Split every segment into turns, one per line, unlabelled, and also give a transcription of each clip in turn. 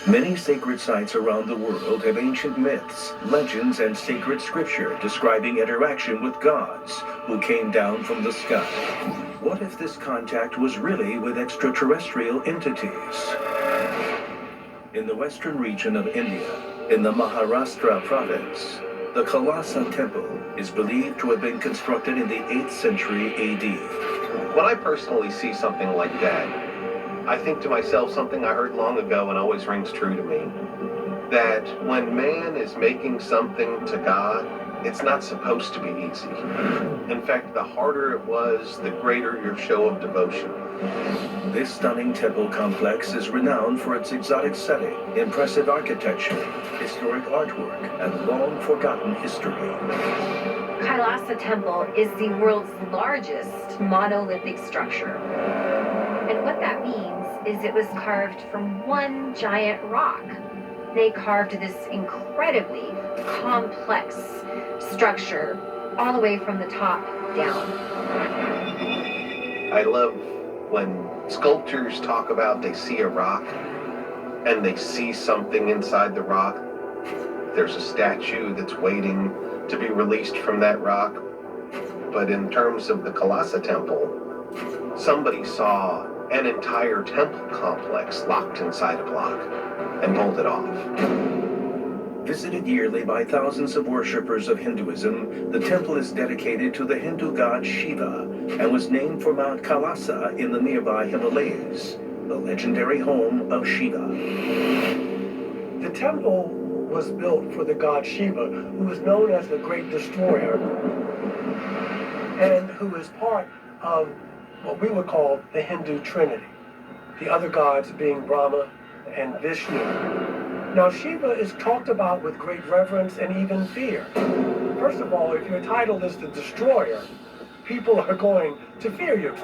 Many sacred sites around the world have ancient myths, legends, and sacred scripture describing interaction with gods who came down from the sky. What if this contact was really with extraterrestrial entities? In the western region of India, in the Maharashtra province, the Kailasa Temple is believed to have been constructed in the 8th century AD.
When I personally see something like that, I think to myself something I heard long ago and always rings true to me, that when man is making something to God, it's not supposed to be easy. In fact, the harder it was, the greater your show of devotion.
This stunning temple complex is renowned for its exotic setting, impressive architecture, historic artwork, and long-forgotten history.
Kailasa Temple is the world's largest monolithic structure. And what that means is it was carved from one giant rock. They carved this incredibly complex structure all the way from the top down.
I love when sculptors talk about they see a rock and they see something inside the rock. There's a statue that's waiting to be released from that rock. But in terms of the Kailasa Temple, somebody saw an entire temple complex locked inside a block and bolted off.
Visited yearly by thousands of worshippers of Hinduism, the temple is dedicated to the Hindu god Shiva and was named for Mount Kailasa in the nearby Himalayas, the legendary home of Shiva.
The temple was built for the god Shiva, who is known as the Great Destroyer, and who is part of what we would call the Hindu Trinity, the other gods being Brahma and Vishnu. Now, Shiva is talked about with great reverence and even fear. First of all, if your title is the Destroyer, people are going to fear you.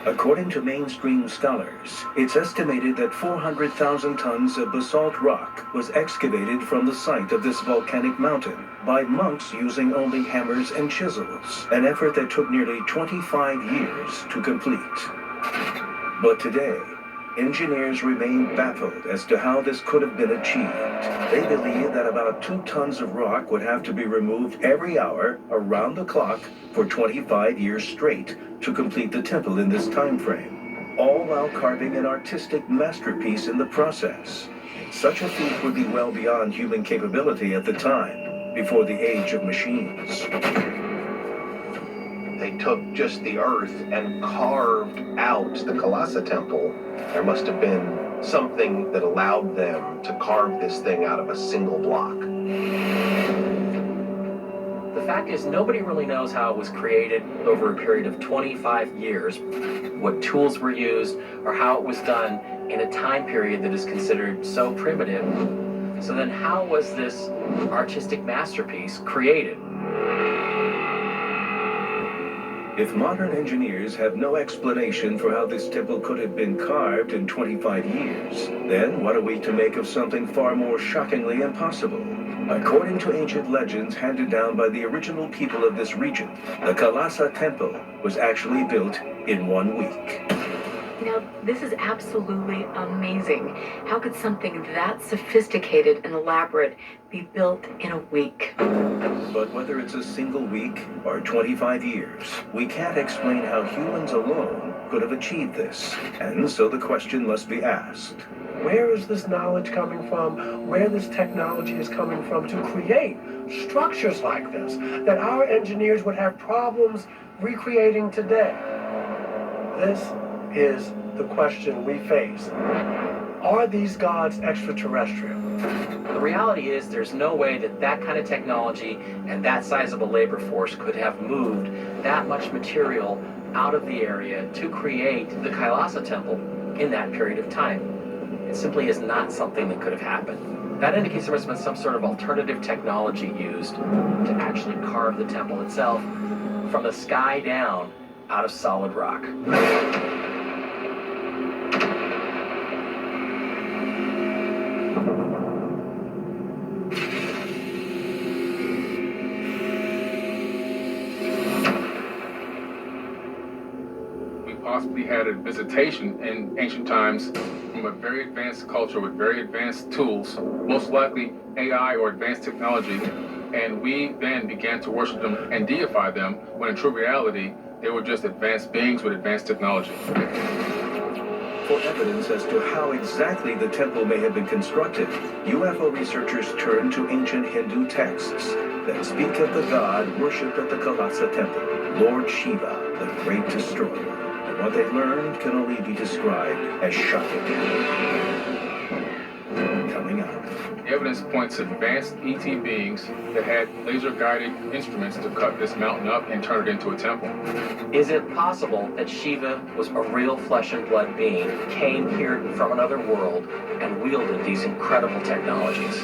According to mainstream scholars, it's estimated that 400,000 tons of basalt rock was excavated from the site of this volcanic mountain by monks using only hammers and chisels, an effort that took nearly 25 years to complete. But today, engineers remain baffled as to how this could have been achieved. They believe that about 2 tons of rock would have to be removed every hour, around the clock, for 25 years straight to complete the temple in this time frame, all while carving an artistic masterpiece in the process. Such a feat would be well beyond human capability at the time, before the age of machines.
They took just the earth and carved out the Kailasa Temple. There must have been something that allowed them to carve this thing out of a single block.
The fact is, nobody really knows how it was created over a period of 25 years, what tools were used, or how it was done in a time period that is considered so primitive. So then how was this artistic masterpiece created?
If modern engineers have no explanation for how this temple could have been carved in 25 years, then what are we to make of something far more shockingly impossible? According to ancient legends handed down by the original people of this region, the Kailasa Temple was actually built in 1 week.
Now, this is absolutely amazing. How could something that sophisticated and elaborate be built in a week?
But whether it's a single week or 25 years, we can't explain how humans alone could have achieved this. And so the question must be asked.
Where is this knowledge coming from? Where this technology is coming from to create structures like this that our engineers would have problems recreating today? This is the question we face. Are these gods extraterrestrial?
The reality is there's no way that that kind of technology and that size of a labor force could have moved that much material out of the area to create the Kailasa Temple in that period of time. It simply is not something that could have happened. That indicates there must have been some sort of alternative technology used to actually carve the temple itself from the sky down out of solid rock.
possibly had a visitation in ancient times from a very advanced culture with very advanced tools, most likely AI or advanced technology, and we then began to worship them and deify them, when in true reality, they were just advanced beings with advanced technology.
For evidence as to how exactly the temple may have been constructed, UFO researchers turn to ancient Hindu texts that speak of the god worshipped at the Kailasa temple, Lord Shiva, the great destroyer. And what they learned can only be described as shocking. Coming up.
The evidence points to advanced ET beings that had laser-guided instruments to cut this mountain up and turn it into a temple.
Is it possible that Shiva was a real flesh and blood being, came here from another world, and wielded these incredible technologies?